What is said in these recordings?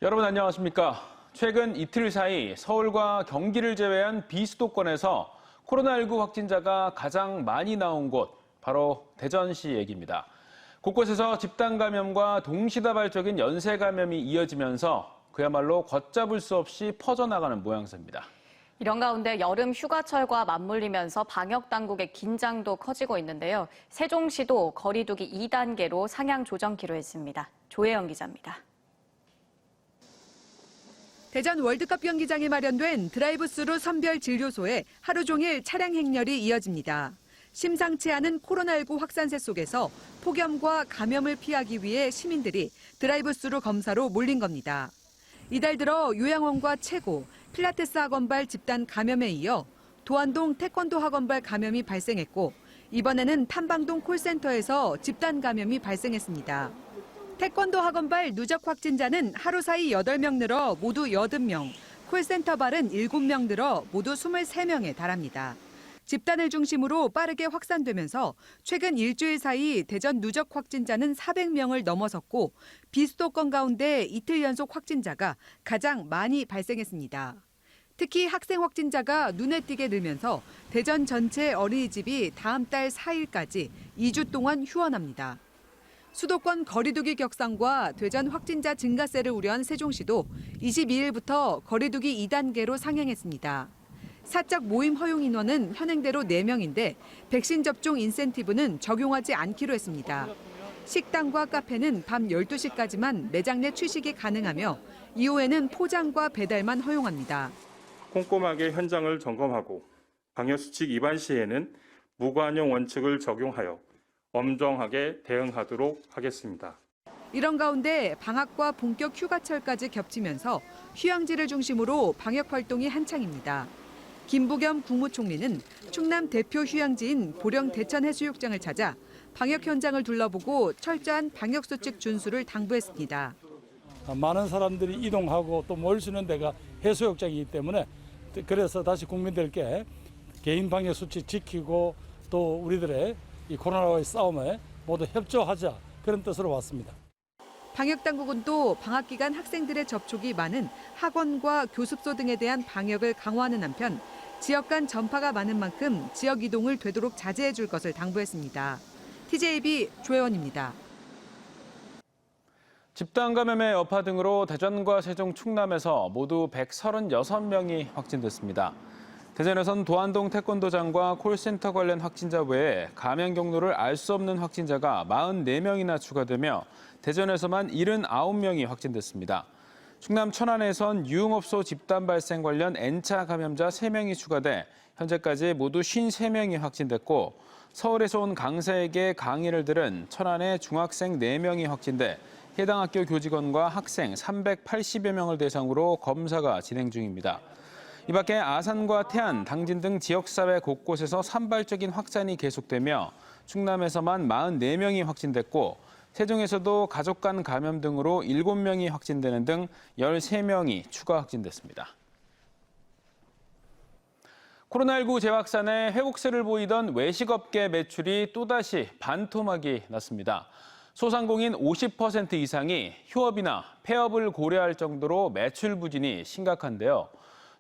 여러분 안녕하십니까? 최근 이틀 사이 서울과 경기를 제외한 비수도권에서 코로나19 확진자가 가장 많이 나온 곳, 바로 대전시 얘기입니다. 곳곳에서 집단 감염과 동시다발적인 연쇄 감염이 이어지면서 그야말로 걷잡을 수 없이 퍼져나가는 모양새입니다. 이런 가운데 여름 휴가철과 맞물리면서 방역 당국의 긴장도 커지고 있는데요. 세종시도 거리 두기 2단계로 상향 조정키로 했습니다. 조혜영 기자입니다. 대전 월드컵 경기장에 마련된 드라이브스루 선별 진료소에 하루 종일 차량 행렬이 이어집니다. 심상치 않은 코로나19 확산세 속에서 폭염과 감염을 피하기 위해 시민들이 드라이브스루 검사로 몰린 겁니다. 이달 들어 요양원과 체고, 필라테스 학원발 집단 감염에 이어 도안동 태권도 학원발 감염이 발생했고 이번에는 탐방동 콜센터에서 집단 감염이 발생했습니다. 태권도 학원발 누적 확진자는 하루 사이 8명 늘어 모두 80명, 콜센터발은 7명 늘어 모두 23명에 달합니다. 집단을 중심으로 빠르게 확산되면서 최근 일주일 사이 대전 누적 확진자는 400명을 넘어섰고 비수도권 가운데 이틀 연속 확진자가 가장 많이 발생했습니다. 특히 학생 확진자가 눈에 띄게 늘면서 대전 전체 어린이집이 다음 달 4일까지 2주 동안 휴원합니다. 수도권 거리두기 격상과 대전 확진자 증가세를 우려한 세종시도 22일부터 거리두기 2단계로 상향했습니다. 사적 모임 허용 인원은 현행대로 4명인데 백신 접종 인센티브는 적용하지 않기로 했습니다. 식당과 카페는 밤 12시까지만 매장 내 취식이 가능하며 이후에는 포장과 배달만 허용합니다. 꼼꼼하게 현장을 점검하고 방역수칙 위반 시에는 무관용 원칙을 적용하여 엄정하게 대응하도록 하겠습니다. 이런 가운데 방학과 본격 휴가철까지 겹치면서 휴양지를 중심으로 방역 활동이 한창입니다. 김부겸 국무총리는 충남 대표 휴양지인 보령 대천 해수욕장을 찾아 방역 현장을 둘러보고 철저한 방역수칙 준수를 당부했습니다. 많은 사람들이 이동하고 또 모일 수 있는 데가 해수욕장이기 때문에 그래서 다시 국민들께 개인 방역수칙 지키고 또 우리들의 이 코로나와의 싸움에 모두 협조하자 그런 뜻으로 왔습니다. 방역당국은 또 방학 기간 학생들의 접촉이 많은 학원과 교습소 등에 대한 방역을 강화하는 한편 지역 간 전파가 많은 만큼 지역 이동을 되도록 자제해 줄 것을 당부했습니다. TJB 조혜원입니다. 집단 감염의 여파 등으로 대전과 세종, 충남에서 모두 136명이 확진됐습니다. 대전에선 도안동 태권도장과 콜센터 관련 확진자 외에 감염 경로를 알 수 없는 확진자가 44명이나 추가되며 대전에서만 79명이 확진됐습니다. 충남 천안에선 유흥업소 집단 발생 관련 N차 감염자 3명이 추가돼 현재까지 모두 53명이 확진됐고 서울에서 온 강사에게 강의를 들은 천안의 중학생 4명이 확진돼 해당 학교 교직원과 학생 380여 명을 대상으로 검사가 진행 중입니다. 이 밖에 아산과 태안, 당진 등 지역사회 곳곳에서 산발적인 확산이 계속되며 충남에서만 44명이 확진됐고 세종에서도 가족 간 감염 등으로 7명이 확진되는 등 13명이 추가 확진됐습니다. 코로나19 재확산에 회복세를 보이던 외식업계 매출이 또다시 반토막이 났습니다. 소상공인 50% 이상이 휴업이나 폐업을 고려할 정도로 매출 부진이 심각한데요.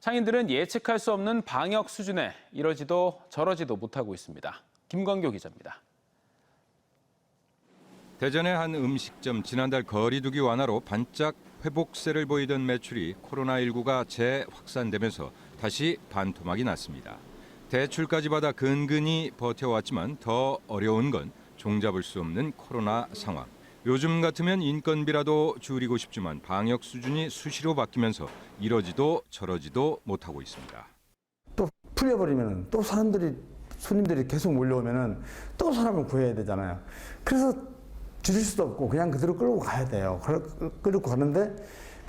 상인들은 예측할 수 없는 방역 수준에 이러지도 저러지도 못하고 있습니다. 김광교 기자입니다. 대전의 한 음식점 지난달 거리두기 완화로 반짝 회복세를 보이던 매출이 코로나19가 재확산되면서 다시 반토막이 났습니다. 대출까지 받아 근근히 버텨왔지만 더 어려운 건 종잡을 수 없는 코로나 상황. 요즘 같으면 인건비라도 줄이고 싶지만 방역 수준이 수시로 바뀌면서 이러지도 저러지도 못하고 있습니다. 또 풀려버리면 또 손님들이 계속 몰려오면 또 사람을 구해야 되잖아요. 그래서 줄일 수도 없고 그냥 그대로 끌고 가야 돼요. 끌고 가는데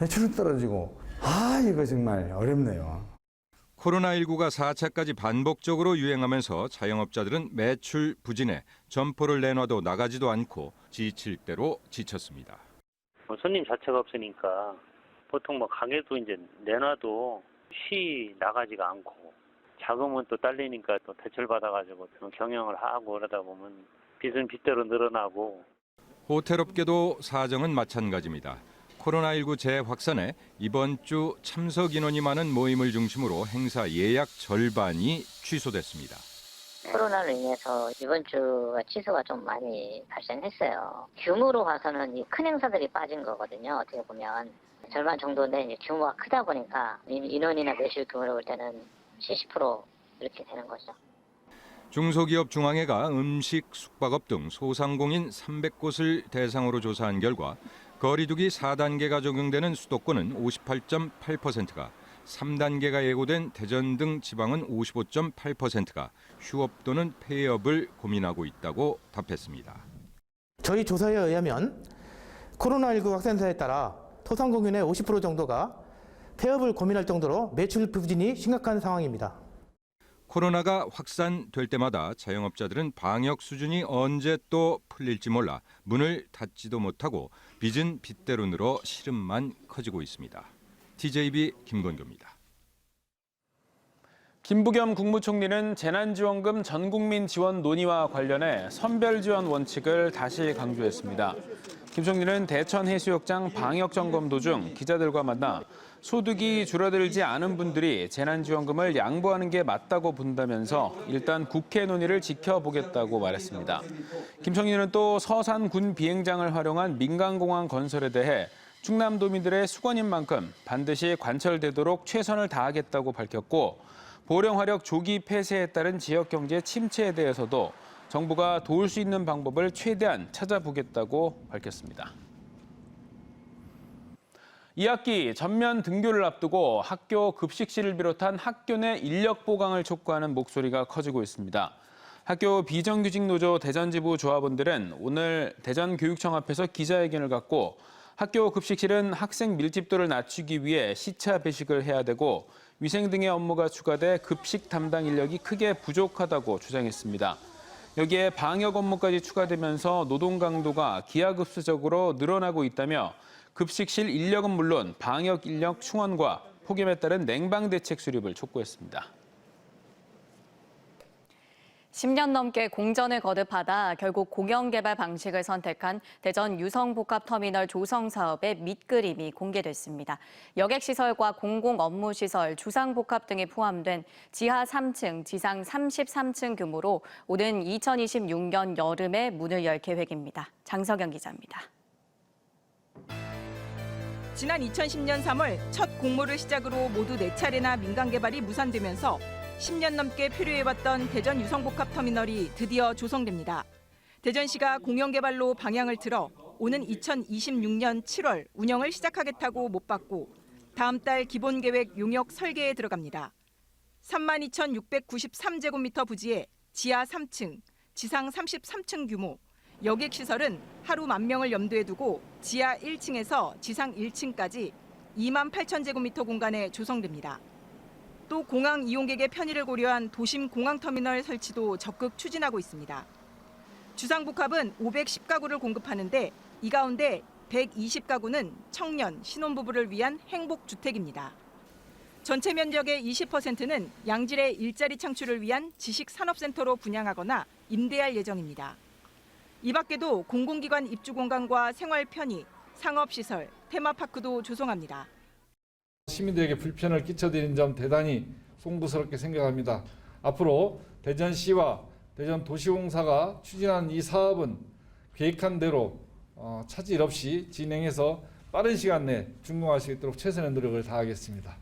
매출은 떨어지고 이거 정말 어렵네요. 코로나19가 4차까지 반복적으로 유행하면서 자영업자들은 매출 부진에 점포를 내놔도 나가지도 않고 지칠 대로 지쳤습니다. 손님 자체가 없으니까 보통 가게도 이제 내놔도 쉬 나가지가 않고 자금은 또 딸리니까 또 대출 받아가지고 경영을 하고 그러다 보면 빚은 빚대로 늘어나고. 호텔업계도 사정은 마찬가지입니다. 코로나19 재확산에 이번 주 참석 인원이 많은 모임을 중심으로 행사 예약 절반이 취소됐습니다. 코로나로 인해서 이번 주가 취소가 좀 많이 발생했어요. 규모로 봐서는 이 큰 행사들이 빠진 거거든요. 어떻게 보면 절반 정도인데 이제 규모가 크다 보니까 인원이나 매출 규모로 볼 때는 70% 이렇게 되는 거죠. 중소기업 중앙회가 음식, 숙박업 등 소상공인 300곳을 대상으로 조사한 결과 거리두기 4단계가 적용되는 수도권은 58.8%가, 3단계가 예고된 대전 등 지방은 55.8%가 휴업 또는 폐업을 고민하고 있다고 답했습니다. 저희 조사에 의하면 코로나19 확산세에 따라 소상공인의 50% 정도가 폐업을 고민할 정도로 매출 부진이 심각한 상황입니다. 코로나가 확산될 때마다 자영업자들은 방역 수준이 언제 또 풀릴지 몰라 문을 닫지도 못하고 빚은 빚대로 늘어 시름만 커지고 있습니다. TJB 김건교입니다. 김부겸 국무총리는 재난지원금 전국민 지원 논의와 관련해 선별지원 원칙을 다시 강조했습니다. 김 총리는 대천 해수욕장 방역 점검 도중 기자들과 만나 소득이 줄어들지 않은 분들이 재난지원금을 양보하는 게 맞다고 본다면서 일단 국회 논의를 지켜보겠다고 말했습니다. 김 총리는 또 서산 군 비행장을 활용한 민간공항 건설에 대해 충남도민들의 수건인 만큼 반드시 관철되도록 최선을 다하겠다고 밝혔고, 보령화력 조기 폐쇄에 따른 지역경제 침체에 대해서도 정부가 도울 수 있는 방법을 최대한 찾아보겠다고 밝혔습니다. 2학기 전면 등교를 앞두고 학교 급식실을 비롯한 학교 내 인력 보강을 촉구하는 목소리가 커지고 있습니다. 학교 비정규직 노조 대전지부 조합원들은 오늘 대전교육청 앞에서 기자회견을 갖고 학교 급식실은 학생 밀집도를 낮추기 위해 시차 배식을 해야 되고 위생 등의 업무가 추가돼 급식 담당 인력이 크게 부족하다고 주장했습니다. 여기에 방역 업무까지 추가되면서 노동 강도가 기하급수적으로 늘어나고 있다며 급식실 인력은 물론 방역 인력 충원과 폭염에 따른 냉방 대책 수립을 촉구했습니다. 10년 넘게 공전을 거듭하다 결국 공영 개발 방식을 선택한 대전 유성복합터미널 조성 사업의 밑그림이 공개됐습니다. 여객시설과 공공업무시설, 주상복합 등이 포함된 지하 3층, 지상 33층 규모로 오는 2026년 여름에 문을 열 계획입니다. 장석영 기자입니다. 지난 2010년 3월 첫 공모를 시작으로 모두 4차례나 민간 개발이 무산되면서 10년 넘게 표류해왔던 대전 유성복합터미널이 드디어 조성됩니다. 대전시가 공영개발로 방향을 틀어 오는 2026년 7월 운영을 시작하겠다고 못 받고 다음 달 기본계획 용역 설계에 들어갑니다. 32,693제곱미터 부지에 지하 3층, 지상 33층 규모, 여객시설은 하루 10,000명을 염두에 두고 지하 1층에서 지상 1층까지 28,000제곱미터 공간에 조성됩니다. 또 공항 이용객의 편의를 고려한 도심 공항터미널 설치도 적극 추진하고 있습니다. 주상복합은 510가구를 공급하는데 이 가운데 120가구는 청년, 신혼부부를 위한 행복주택입니다. 전체 면적의 20%는 양질의 일자리 창출을 위한 지식산업센터로 분양하거나 임대할 예정입니다. 이 밖에도 공공기관 입주공간과 생활편의, 상업시설, 테마파크도 조성합니다. 시민들에게 불편을 끼쳐드린 점 대단히 송구스럽게 생각합니다. 앞으로 대전시와 대전도시공사가 추진한 이 사업은 계획한 대로 차질 없이 진행해서 빠른 시간 내에 준공할 수 있도록 최선의 노력을 다하겠습니다.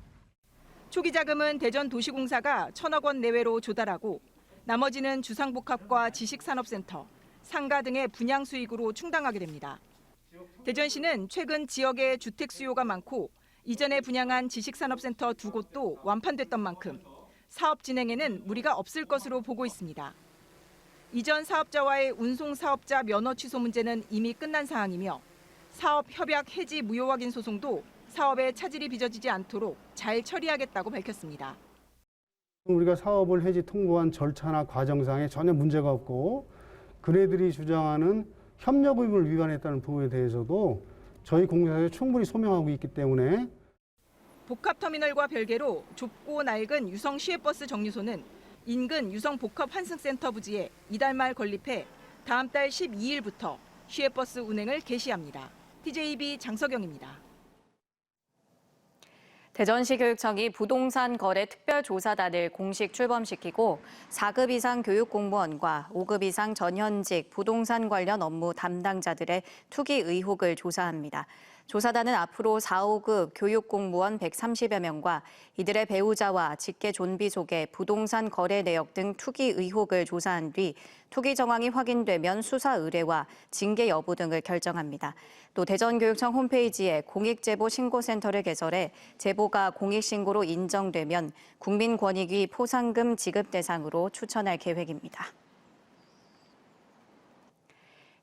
초기 자금은 대전도시공사가 1,000억 원 내외로 조달하고 나머지는 주상복합과 지식산업센터, 상가 등의 분양 수익으로 충당하게 됩니다. 대전시는 최근 지역에 주택 수요가 많고 이전에 분양한 지식산업센터 2곳도 완판됐던 만큼 사업 진행에는 무리가 없을 것으로 보고 있습니다. 이전 사업자와의 운송사업자 면허 취소 문제는 이미 끝난 사항이며 사업 협약 해지 무효 확인 소송도 사업에 차질이 빚어지지 않도록 잘 처리하겠다고 밝혔습니다. 우리가 사업을 해지 통보한 절차나 과정상에 전혀 문제가 없고 그네들이 주장하는 협력 의무를 위반했다는 부분에 대해서도 저희 공사에서 충분히 소명하고 있기 때문에 복합터미널과 별개로 좁고 낡은 유성 시외버스 정류소는 인근 유성 복합 환승센터 부지에 이달 말 건립해 다음 달 12일부터 시외버스 운행을 개시합니다. TJB 장석영입니다. 대전시 교육청이 부동산 거래 특별조사단을 공식 출범시키고 4급 이상 교육공무원과 5급 이상 전현직 부동산 관련 업무 담당자들의 투기 의혹을 조사합니다. 조사단은 앞으로 4, 5급 교육공무원 130여 명과 이들의 배우자와 직계 존비 속의 부동산 거래 내역 등 투기 의혹을 조사한 뒤 투기 정황이 확인되면 수사 의뢰와 징계 여부 등을 결정합니다. 또 대전교육청 홈페이지에 공익제보 신고센터를 개설해 제보가 공익신고로 인정되면 국민권익위 포상금 지급 대상으로 추천할 계획입니다.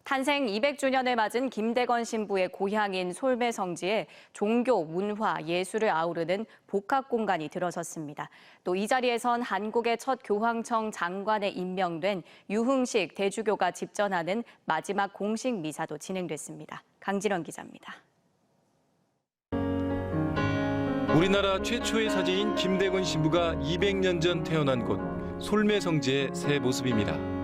탄생 200주년을 맞은 김대건 신부의 고향인 솔매성지에 종교, 문화, 예술을 아우르는 복합공간이 들어섰습니다. 또 이 자리에선 한국의 첫 교황청 장관에 임명된 유흥식 대주교가 집전하는 마지막 공식 미사도 진행됐습니다. 강진원 기자입니다. 우리나라 최초의 사제인 김대건 신부가 200년 전 태어난 곳 솔매성지의 새 모습입니다.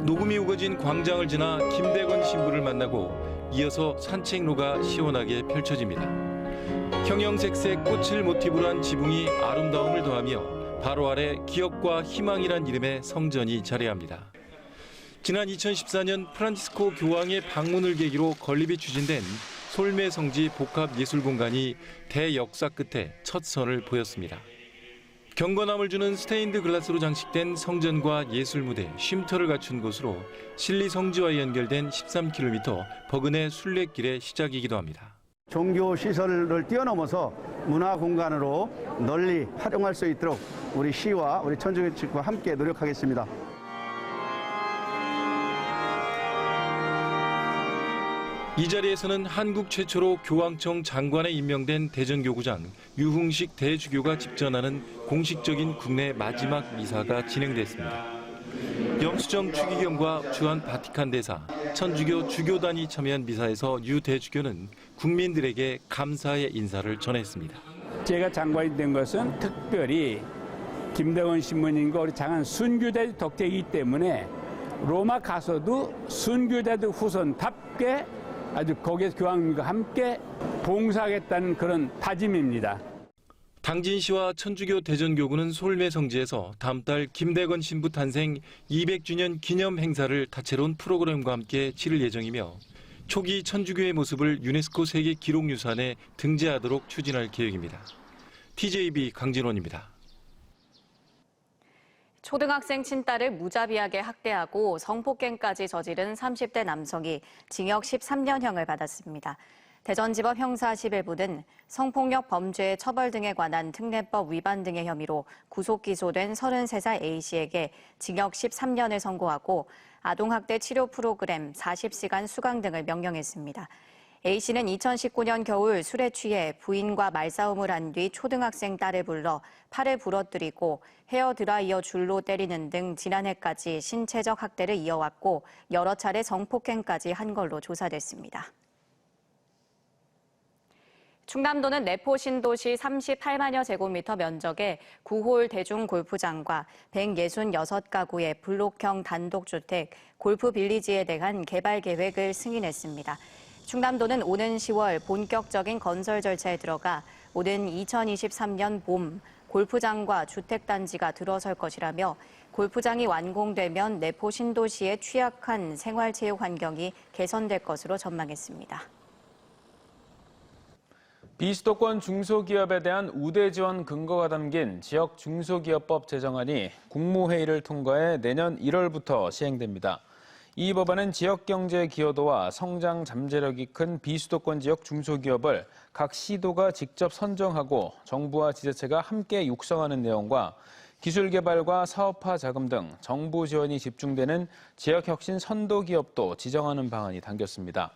녹음이 우거진 광장을 지나 김대건 신부를 만나고 이어서 산책로가 시원하게 펼쳐집니다. 형형색색 꽃을 모티브로 한 지붕이 아름다움을 더하며 바로 아래 기억과 희망이란 이름의 성전이 자리합니다. 지난 2014년 프란치스코 교황의 방문을 계기로 건립이 추진된 솔매성지 복합예술공간이 대역사 끝에 첫 선을 보였습니다. 경건함을 주는 스테인드 글라스로 장식된 성전과 예술무대, 쉼터를 갖춘 곳으로 실리 성지와 연결된 13km 버그네 순례길의 시작이기도 합니다. 종교 시설을 뛰어넘어서 문화 공간으로 널리 활용할 수 있도록 우리 시와 우리 천주교 측과 함께 노력하겠습니다. 이 자리에서는 한국 최초로 교황청 장관에 임명된 대전교구장 유흥식 대주교가 집전하는 공식적인 국내 마지막 미사가 진행됐습니다. 영수정 추기경과 주한 바티칸 대사, 천주교 주교단이 참여한 미사에서 유 대주교는 국민들에게 감사의 인사를 전했습니다. 제가 장관이 된 것은 특별히 김대건 신부님과 우리 장한 순교대 덕택이기 때문에 로마 가서도 순교대 후손답게 아주 거기에 교황님과 함께 봉사하겠다는 그런 다짐입니다. 당진 씨와 천주교 대전교구는 솔매성지에서 다음 달 김대건 신부 탄생 200주년 기념 행사를 다채로운 프로그램과 함께 치를 예정이며 초기 천주교의 모습을 유네스코 세계 기록유산에 등재하도록 추진할 계획입니다. TJB 강진원입니다. 초등학생 친딸을 무자비하게 학대하고 성폭행까지 저지른 30대 남성이 징역 13년형을 받았습니다. 대전지법 형사 11부는 성폭력 범죄 처벌 등에 관한 특례법 위반 등의 혐의로 구속 기소된 33살 A씨에게 징역 13년을 선고하고 아동학대 치료 프로그램 40시간 수강 등을 명령했습니다. A씨는 2019년 겨울 술에 취해 부인과 말싸움을 한 뒤 초등학생 딸을 불러 팔을 부러뜨리고 헤어드라이어 줄로 때리는 등 지난해까지 신체적 학대를 이어왔고 여러 차례 성폭행까지 한 걸로 조사됐습니다. 충남도는 내포 신도시 38만여 제곱미터 면적의 9홀 대중 골프장과 166가구의 블록형 단독주택, 골프 빌리지에 대한 개발 계획을 승인했습니다. 충남도는 오는 10월 본격적인 건설 절차에 들어가 오는 2023년 봄 골프장과 주택단지가 들어설 것이라며 골프장이 완공되면 내포 신도시의 취약한 생활체육 환경이 개선될 것으로 전망했습니다. 비수도권 중소기업에 대한 우대 지원 근거가 담긴 지역 중소기업법 제정안이 국무회의를 통과해 내년 1월부터 시행됩니다. 이 법안은 지역 경제 기여도와 성장 잠재력이 큰 비수도권 지역 중소기업을 각 시도가 직접 선정하고 정부와 지자체가 함께 육성하는 내용과 기술 개발과 사업화 자금 등 정부 지원이 집중되는 지역 혁신 선도 기업도 지정하는 방안이 담겼습니다.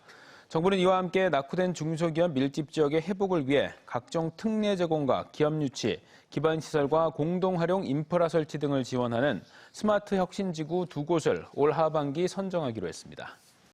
정부는 이와 함께 낙후된 중소기업 밀집 지역의 회복을 위해 각종 특례 제공과 기업 유치, 기반 시설과 공동 활용 인프라 설치 등을 지원하는 스마트 혁신지구 2곳을 올 하반기 선정하기로 했습니다.